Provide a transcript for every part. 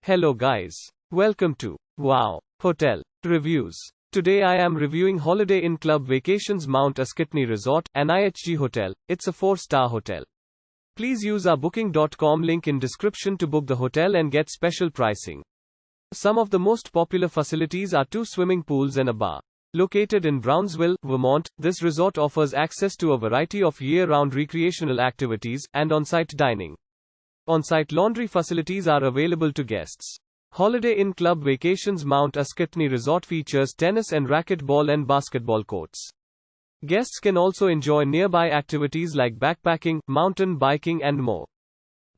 Hello guys. Welcome to Wow Hotel Reviews. Today I am reviewing Holiday Inn Club Vacations Mount Ascutney Resort, an IHG hotel. It's a 4-star hotel. Please use our booking.com link in description to book the hotel and get special pricing. Some of the most popular facilities are 2 swimming pools and a bar. Located in Brownsville, Vermont, this resort offers access to a variety of year-round recreational activities and on-site dining. On-site laundry facilities are available to guests. Holiday Inn Club Vacations Mount Ascutney Resort features tennis and racquetball and basketball courts. Guests can also enjoy nearby activities like backpacking, mountain biking and more.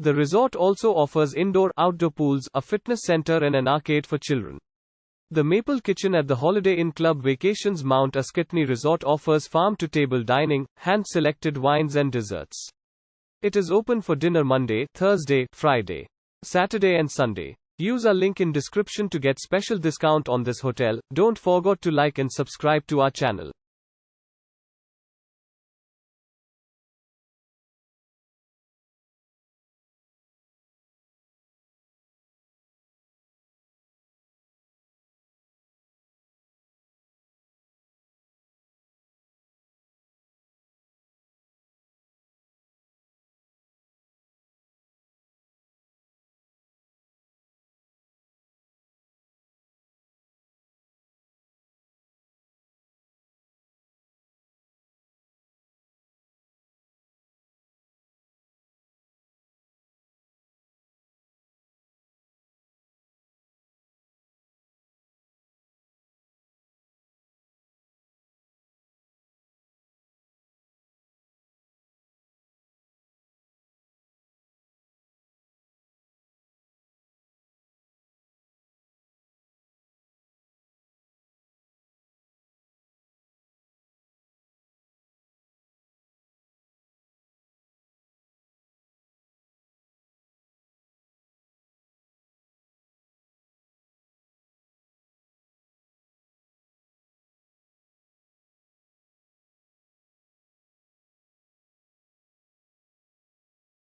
The resort also offers indoor-outdoor pools, a fitness center and an arcade for children. The Maple Kitchen at the Holiday Inn Club Vacations Mount Ascutney Resort offers farm-to-table dining, hand-selected wines and desserts. It is open for dinner Monday, Thursday, Friday, Saturday and Sunday. Use our link in description to get special discount on this hotel. Don't forget to like and subscribe to our channel.